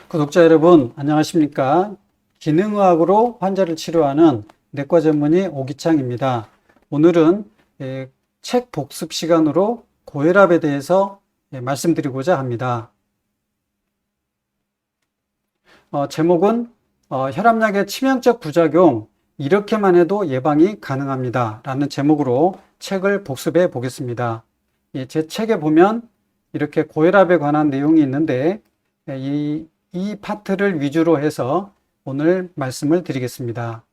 구독자 여러분, 안녕하십니까? 기능의학으로 환자를 치료하는 내과 전문의 오기창입니다. 오늘은 책 복습 시간으로 고혈압에 대해서 말씀드리고자 합니다. 제목은 혈압약의 치명적 부작용, 이렇게만 해도 예방이 가능합니다 라는 제목으로 책을 복습해 보겠습니다. 제 책에 보면 이렇게 고혈압에 관한 내용이 있는데 이 파트를 위주로 해서 오늘 말씀을 드리겠습니다.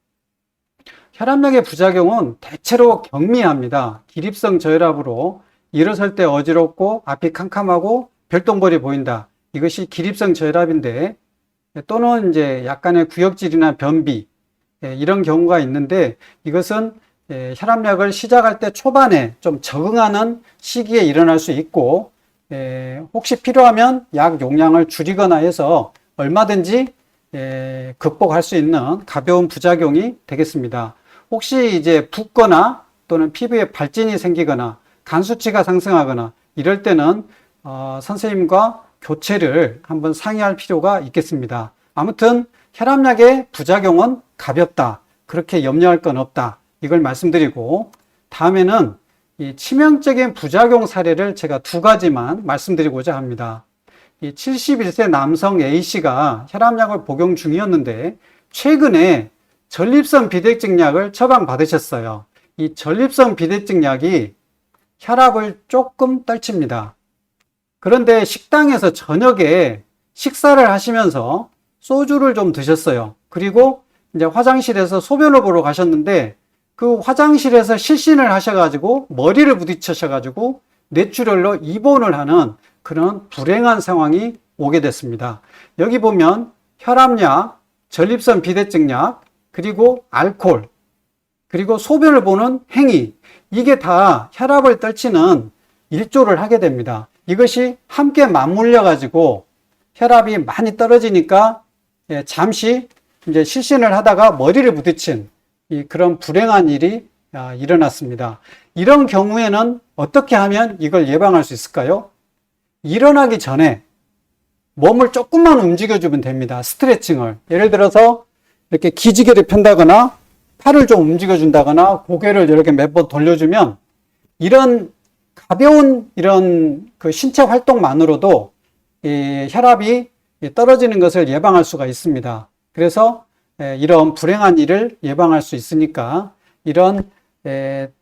혈압약의 부작용은 대체로 경미합니다. 기립성 저혈압으로 일어설 때 어지럽고 앞이 캄캄하고 별똥벌이 보인다. 이것이 기립성 저혈압인데, 또는 이제 약간의 구역질이나 변비 이런 경우가 있는데, 이것은 혈압약을 시작할 때 초반에 좀 적응하는 시기에 일어날 수 있고, 혹시 필요하면 약 용량을 줄이거나 해서 얼마든지 극복할 수 있는 가벼운 부작용이 되겠습니다. 혹시 이제 붓거나 또는 피부에 발진이 생기거나 간 수치가 상승하거나 이럴 때는 선생님과 교체를 한번 상의할 필요가 있겠습니다. 아무튼 혈압약의 부작용은 가볍다, 그렇게 염려할 건 없다, 이걸 말씀드리고, 다음에는 이 치명적인 부작용 사례를 제가 두 가지만 말씀드리고자 합니다. 이 71세 남성 A씨가 혈압약을 복용 중이었는데 최근에 전립선 비대증 약을 처방받으셨어요. 이 전립선 비대증 약이 혈압을 조금 떨칩니다. 그런데 식당에서 저녁에 식사를 하시면서 소주를 좀 드셨어요. 그리고 이제 화장실에서 소변을 보러 가셨는데 그 화장실에서 실신을 하셔가지고 머리를 부딪히셔가지고 뇌출혈로 입원을 하는 그런 불행한 상황이 오게 됐습니다. 여기 보면 혈압약, 전립선 비대증 약, 그리고 알코올, 그리고 소변을 보는 행위, 이게 다 혈압을 떨치는 일조를 하게 됩니다. 이것이 함께 맞물려 가지고 혈압이 많이 떨어지니까 잠시 이제 실신을 하다가 머리를 부딪힌 그런 불행한 일이 일어났습니다. 이런 경우에는 어떻게 하면 이걸 예방할 수 있을까요? 일어나기 전에 몸을 조금만 움직여주면 됩니다. 스트레칭을. 예를 들어서 이렇게 기지개를 편다거나 팔을 좀 움직여준다거나 고개를 이렇게 몇 번 돌려주면 이런 가벼운 이런 그 신체 활동만으로도 이 혈압이 떨어지는 것을 예방할 수가 있습니다. 그래서 이런 불행한 일을 예방할 수 있으니까 이런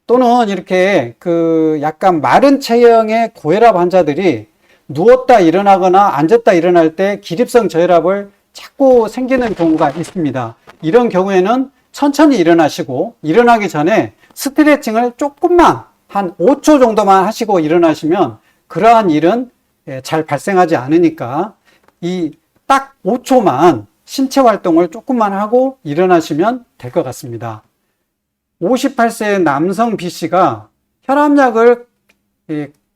또는 이렇게 그 약간 마른 체형의 고혈압 환자들이 누웠다 일어나거나 앉았다 일어날 때 기립성 저혈압을 자꾸 생기는 경우가 있습니다. 이런 경우에는 천천히 일어나시고 일어나기 전에 스트레칭을 조금만 한 5초 정도만 하시고 일어나시면 그러한 일은 잘 발생하지 않으니까 이 딱 5초만 신체 활동을 조금만 하고 일어나시면 될 것 같습니다. 58세 남성 B씨가 혈압약을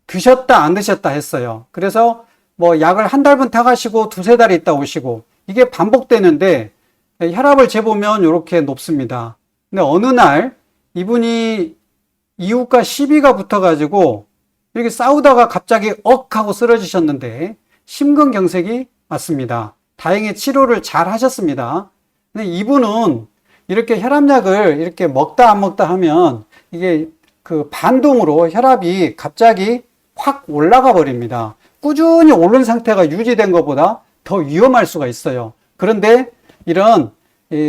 드셨다 안 드셨다 했어요. 그래서 뭐 약을 한 달분 타가시고 두세 달 있다 오시고 이게 반복되는데 혈압을 재보면 이렇게 높습니다. 근데 어느 날 이분이 이웃과 시비가 붙어가지고 이렇게 싸우다가 갑자기 억 하고 쓰러지셨는데 심근경색이 왔습니다. 다행히 치료를 잘 하셨습니다. 근데 이분은 이렇게 혈압약을 이렇게 먹다 안 먹다 하면 이게 그 반동으로 혈압이 갑자기 확 올라가 버립니다. 꾸준히 오른 상태가 유지된 것보다 더 위험할 수가 있어요. 그런데 이런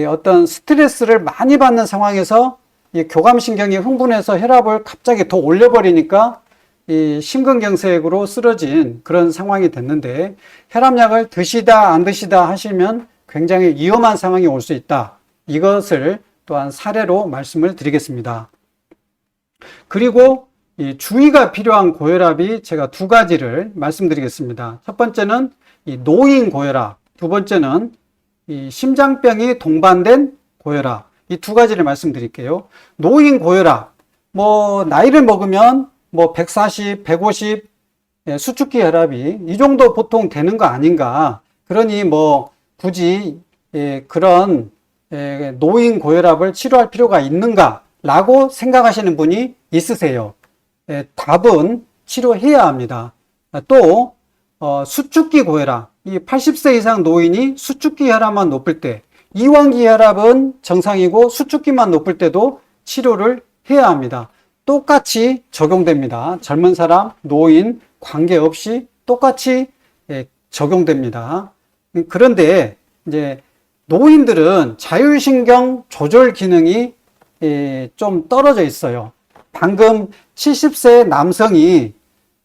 어떤 스트레스를 많이 받는 상황에서 이 교감신경이 흥분해서 혈압을 갑자기 더 올려버리니까 이 심근경색으로 쓰러진 그런 상황이 됐는데, 혈압약을 드시다 안 드시다 하시면 굉장히 위험한 상황이 올 수 있다. 이것을 또한 사례로 말씀을 드리겠습니다. 그리고 이 주의가 필요한 고혈압이 제가 두 가지를 말씀드리겠습니다. 첫 번째는 이 노인 고혈압, 두 번째는 이 심장병이 동반된 고혈압, 이 두 가지를 말씀드릴게요. 노인 고혈압, 뭐 나이를 먹으면 뭐 140, 150 수축기 혈압이 이 정도 보통 되는 거 아닌가. 그러니 뭐 굳이 그런 노인 고혈압을 치료할 필요가 있는가 라고 생각하시는 분이 있으세요. 답은 치료해야 합니다. 또 수축기 고혈압, 이 80세 이상 노인이 수축기 혈압만 높을 때, 이완기 혈압은 정상이고 수축기만 높을 때도 치료를 해야 합니다. 똑같이 적용됩니다. 젊은 사람, 노인 관계없이 똑같이 적용됩니다. 그런데 이제 노인들은 자율신경 조절 기능이 좀 떨어져 있어요. 방금 70세 남성이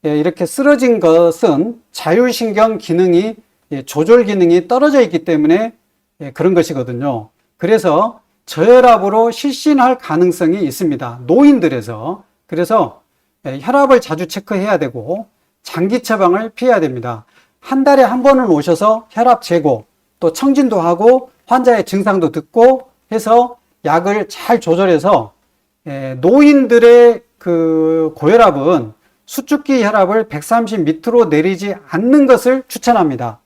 이렇게 쓰러진 것은 자율신경 기능이 조절 기능이 떨어져 있기 때문에 그런 것이거든요. 그래서 저혈압으로 실신할 가능성이 있습니다. 노인들에서. 그래서 혈압을 자주 체크해야 되고 장기 처방을 피해야 됩니다. 한 달에 한 번은 오셔서 혈압 재고 또 청진도 하고 환자의 증상도 듣고 해서 약을 잘 조절해서 노인들의 그 고혈압은 수축기 혈압을 130 밑으로 내리지 않는 것을 추천합니다.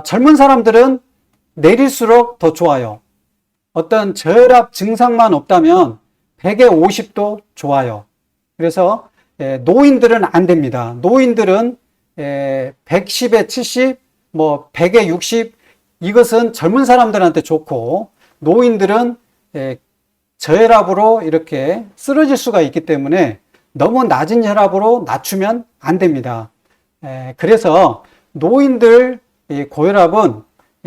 젊은 사람들은 내릴수록 더 좋아요. 어떤 저혈압 증상만 없다면 100에 50도 좋아요. 그래서 노인들은 안 됩니다. 노인들은 110에 70, 뭐 100에 60 이것은 젊은 사람들한테 좋고 노인들은 저혈압으로 이렇게 쓰러질 수가 있기 때문에 너무 낮은 혈압으로 낮추면 안 됩니다. 그래서 노인들 고혈압은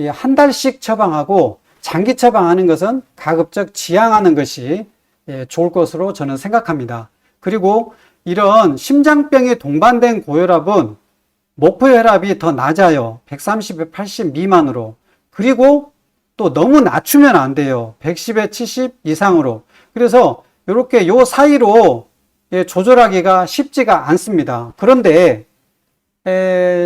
한 달씩 처방하고 장기 처방하는 것은 가급적 지양하는 것이 좋을 것으로 저는 생각합니다. 그리고 이런 심장병에 동반된 고혈압은 목표혈압이 더 낮아요. 130에 80 미만으로. 그리고 또 너무 낮추면 안 돼요. 110에 70 이상으로. 그래서 이렇게 요 사이로 조절하기가 쉽지가 않습니다. 그런데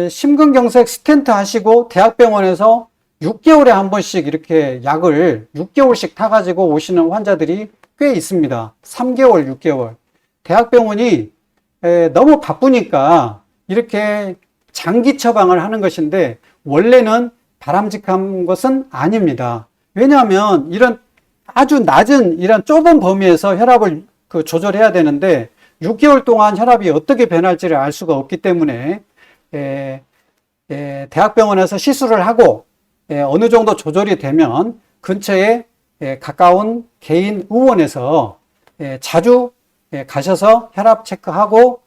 심근경색 스텐트 하시고 대학병원에서 6개월에 한 번씩 이렇게 약을 6개월씩 타가지고 오시는 환자들이 꽤 있습니다. 3개월, 6개월. 대학병원이 너무 바쁘니까 이렇게 장기 처방을 하는 것인데 원래는 바람직한 것은 아닙니다. 왜냐하면 이런 아주 낮은 이런 좁은 범위에서 혈압을 조절해야 되는데 6개월 동안 혈압이 어떻게 변할지를 알 수가 없기 때문에 대학병원에서 시술을 하고 어느 정도 조절이 되면 근처에 가까운 개인 의원에서 자주 가셔서 혈압 체크하고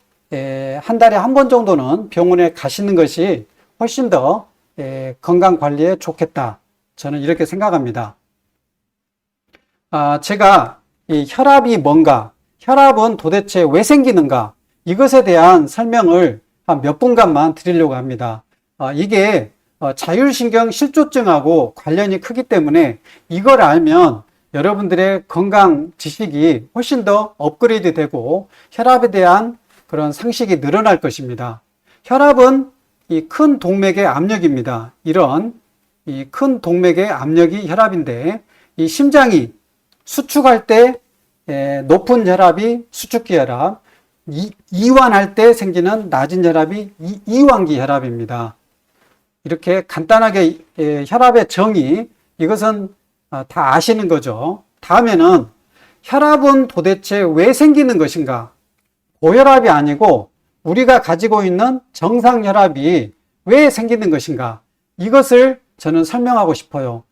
한 달에 한 번 정도는 병원에 가시는 것이 훨씬 더 건강 관리에 좋겠다. 저는 이렇게 생각합니다. 제가 이 혈압이 뭔가, 혈압은 도대체 왜 생기는가, 이것에 대한 설명을 한 몇 분간만 드리려고 합니다. 이게 자율신경 실조증하고 관련이 크기 때문에 이걸 알면 여러분들의 건강 지식이 훨씬 더 업그레이드 되고 혈압에 대한 그런 상식이 늘어날 것입니다. 혈압은 이 큰 동맥의 압력입니다. 이런 이 큰 동맥의 압력이 혈압인데 이 심장이 수축할 때 높은 혈압이 수축기 혈압, 이완할 때 생기는 낮은 혈압이 이완기 혈압입니다. 이렇게 간단하게 혈압의 정의, 이것은 다 아시는 거죠. 다음에는 혈압은 도대체 왜 생기는 것인가? 고혈압이 아니고 우리가 가지고 있는 정상 혈압이 왜 생기는 것인가? 이것을 저는 설명하고 싶어요.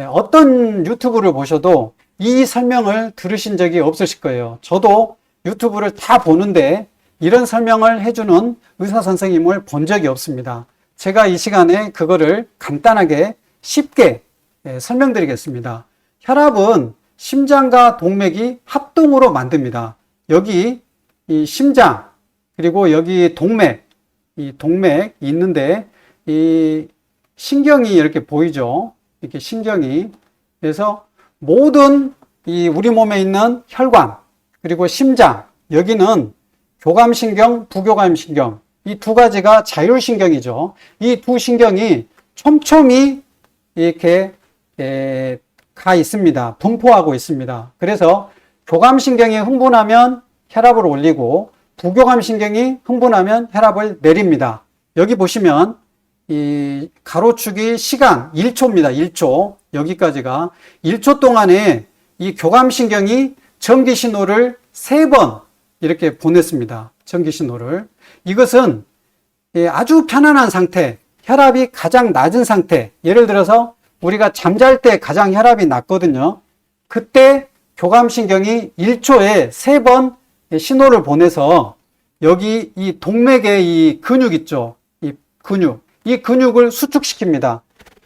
어떤 유튜브를 보셔도 이 설명을 들으신 적이 없으실 거예요. 저도 유튜브를 다 보는데 이런 설명을 해주는 의사 선생님을 본 적이 없습니다. 제가 이 시간에 그거를 간단하게 쉽게 설명드리겠습니다. 혈압은 심장과 동맥이 합동으로 만듭니다. 여기 이 심장, 그리고 여기 동맥, 이 동맥이 있는데 이 신경이 이렇게 보이죠? 이렇게 신경이. 그래서 모든 이 우리 몸에 있는 혈관, 그리고 심장, 여기는 교감신경, 부교감신경, 이 두 가지가 자율신경이죠. 이 두 신경이 촘촘히 이렇게 가 있습니다. 분포하고 있습니다. 그래서 교감신경이 흥분하면 혈압을 올리고 부교감신경이 흥분하면 혈압을 내립니다. 여기 보시면 이 가로축이 시간 1초입니다. 1초. 여기까지가 1초 동안에 이 교감신경이 전기신호를 3번 이렇게 보냈습니다. 전기신호를. 이것은 아주 편안한 상태, 혈압이 가장 낮은 상태, 예를 들어서 우리가 잠잘 때 가장 혈압이 낮거든요. 그때 교감신경이 1초에 3번 신호를 보내서 여기 이 동맥의 이 근육 있죠. 이 근육을 수축시킵니다.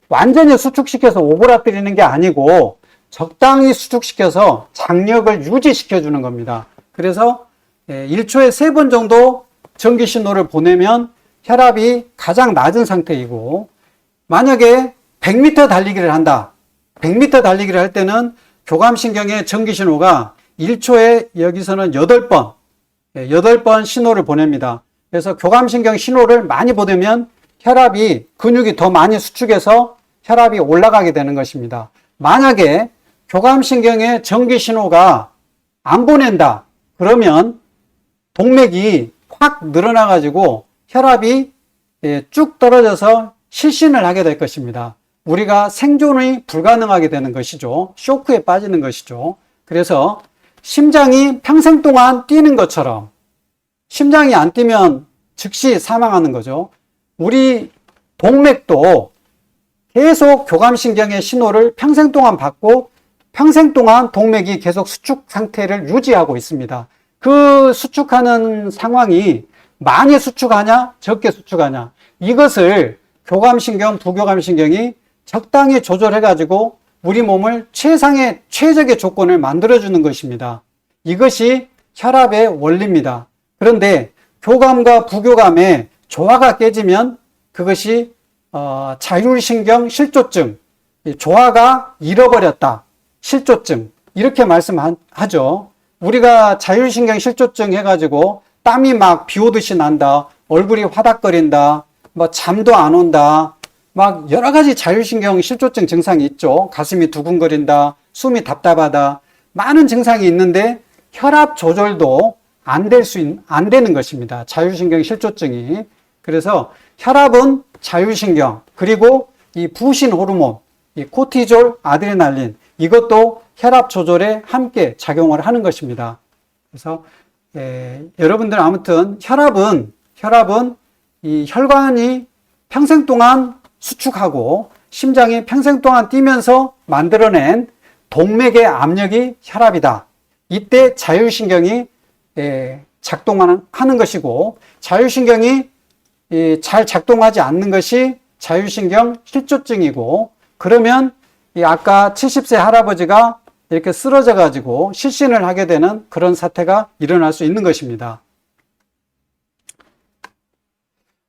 완전히 수축시켜서 오그라뜨리는 게 아니고 적당히 수축시켜서 장력을 유지시켜 주는 겁니다. 그래서 1초에 3번 정도 전기 신호를 보내면 혈압이 가장 낮은 상태이고, 만약에 100m 달리기를 한다. 100m 달리기를 할 때는 교감신경의 전기 신호가 1초에 여기서는 8번 신호를 보냅니다. 그래서 교감신경 신호를 많이 보내면 근육이 더 많이 수축해서 혈압이 올라가게 되는 것입니다. 만약에 교감신경의 전기 신호가 안 보낸다. 그러면 동맥이 확 늘어나 가지고 혈압이 쭉 떨어져서 실신을 하게 될 것입니다. 우리가 생존이 불가능하게 되는 것이죠. 쇼크에 빠지는 것이죠. 그래서 심장이 평생 동안 뛰는 것처럼, 심장이 안 뛰면 즉시 사망하는 거죠. 우리 동맥도 계속 교감신경의 신호를 평생 동안 받고 평생 동안 동맥이 계속 수축 상태를 유지하고 있습니다. 그 수축하는 상황이 많이 수축하냐, 적게 수축하냐, 이것을 교감신경, 부교감신경이 적당히 조절해가지고 우리 몸을 최적의 조건을 만들어주는 것입니다. 이것이 혈압의 원리입니다. 그런데 교감과 부교감의 조화가 깨지면 그것이 자율신경 실조증, 조화가 잃어버렸다, 실조증, 이렇게 말씀하죠. 우리가 자율신경 실조증 해가지고 땀이 막 비 오듯이 난다, 얼굴이 화닥거린다, 뭐 잠도 안 온다, 막 여러 가지 자율신경 실조증 증상이 있죠. 가슴이 두근거린다, 숨이 답답하다, 많은 증상이 있는데 혈압 조절도 안 되는 것입니다. 자율신경 실조증이. 그래서 혈압은 자율신경, 그리고 이 부신 호르몬, 이 코티졸, 아드레날린, 이것도 혈압 조절에 함께 작용을 하는 것입니다. 그래서 여러분들 아무튼 혈압은 이 혈관이 평생 동안 수축하고 심장이 평생 동안 뛰면서 만들어낸 동맥의 압력이 혈압이다. 이때 자율신경이 작동하는 것이고, 자율신경이 잘 작동하지 않는 것이 자율신경 실조증이고, 그러면 아까 70세 할아버지가 이렇게 쓰러져 가지고 실신을 하게 되는 그런 사태가 일어날 수 있는 것입니다.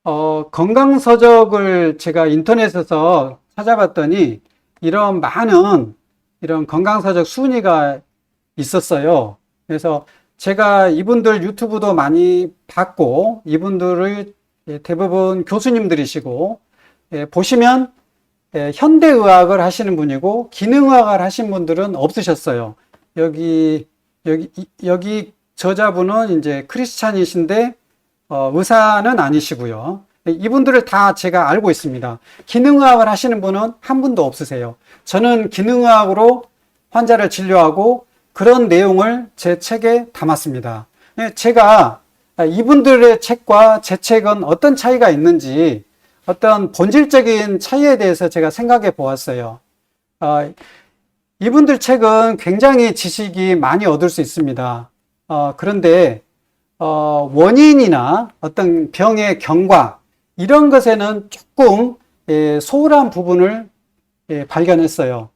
건강서적을 제가 인터넷에서 찾아봤더니 이런 많은 이런 건강서적 순위가 있었어요. 그래서 제가 이분들 유튜브도 많이 봤고, 이분들의 대부분 교수님들이시고, 보시면 현대의학을 하시는 분이고 기능의학을 하신 분들은 없으셨어요. 여기 저자분은 이제 크리스찬이신데 의사는 아니시고요. 이분들을 다 제가 알고 있습니다. 기능의학을 하시는 분은 한 분도 없으세요. 저는 기능의학으로 환자를 진료하고 그런 내용을 제 책에 담았습니다. 제가 이분들의 책과 제 책은 어떤 차이가 있는지, 어떤 본질적인 차이에 대해서 제가 생각해 보았어요. 이분들 책은 굉장히 지식이 많이 얻을 수 있습니다. 그런데 원인이나 어떤 병의 경과, 이런 것에는 조금 소홀한 부분을 발견했어요.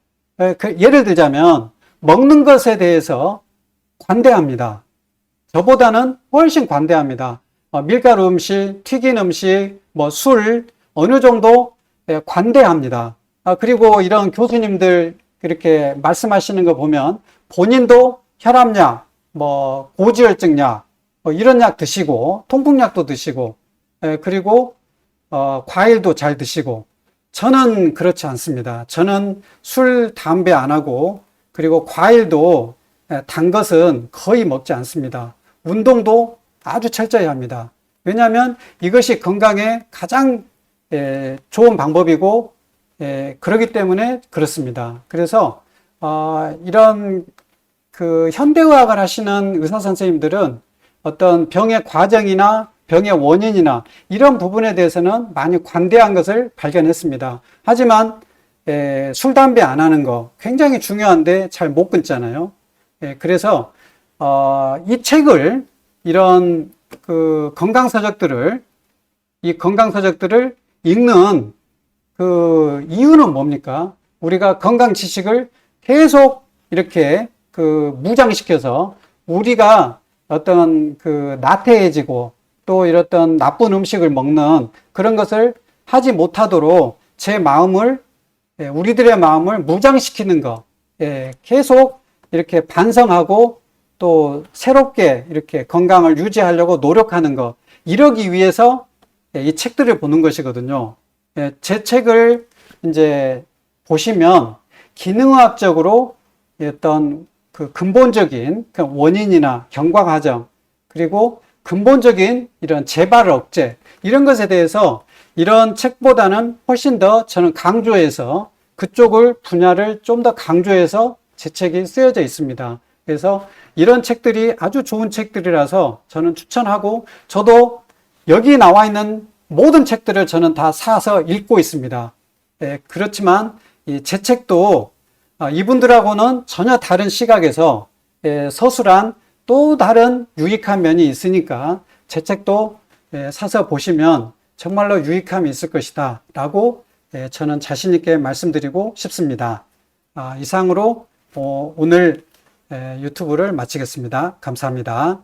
예를 들자면 먹는 것에 대해서 관대합니다. 저보다는 훨씬 관대합니다. 밀가루 음식, 튀긴 음식, 술, 어느 정도 관대합니다. 그리고 이런 교수님들 이렇게 말씀하시는 거 보면 본인도 혈압약, 고지혈증약, 이런 약 드시고, 통풍약도 드시고, 그리고 과일도 잘 드시고, 저는 그렇지 않습니다. 저는 술, 담배 안 하고, 그리고 과일도 단 것은 거의 먹지 않습니다. 운동도 아주 철저히 합니다. 왜냐하면 이것이 건강에 가장 좋은 방법이고, 그렇기 때문에 그렇습니다. 그래서 이런 현대의학을 하시는 의사 선생님들은 어떤 병의 과정이나 병의 원인이나 이런 부분에 대해서는 많이 관대한 것을 발견했습니다. 하지만 술, 담배 안 하는 거 굉장히 중요한데 잘 못 끊잖아요. 그래서 이 책을 이런 그 이 건강서적들을 읽는 그 이유는 뭡니까? 우리가 건강 지식을 계속 이렇게 그 무장시켜서 우리가 어떤 그 나태해지고 또 이랬던 나쁜 음식을 먹는 그런 것을 하지 못하도록 우리들의 마음을 무장시키는 거, 계속 이렇게 반성하고 또 새롭게 이렇게 건강을 유지하려고 노력하는 거, 이러기 위해서 이 책들을 보는 것이거든요. 제 책을 이제 보시면 기능의학적으로 어떤 그 근본적인 원인이나 경과 과정, 그리고 근본적인 이런 재발 억제, 이런 것에 대해서 이런 책보다는 훨씬 더 저는 강조해서 그쪽을 분야를 좀 더 강조해서 제 책이 쓰여져 있습니다. 그래서 이런 책들이 아주 좋은 책들이라서 저는 추천하고, 저도 여기 나와 있는 모든 책들을 저는 다 사서 읽고 있습니다. 그렇지만 제 책도 이분들하고는 전혀 다른 시각에서 서술한 또 다른 유익한 면이 있으니까 제 책도 사서 보시면 정말로 유익함이 있을 것이다 라고 저는 자신 있게 말씀드리고 싶습니다. 이상으로 오늘 유튜브를 마치겠습니다. 감사합니다.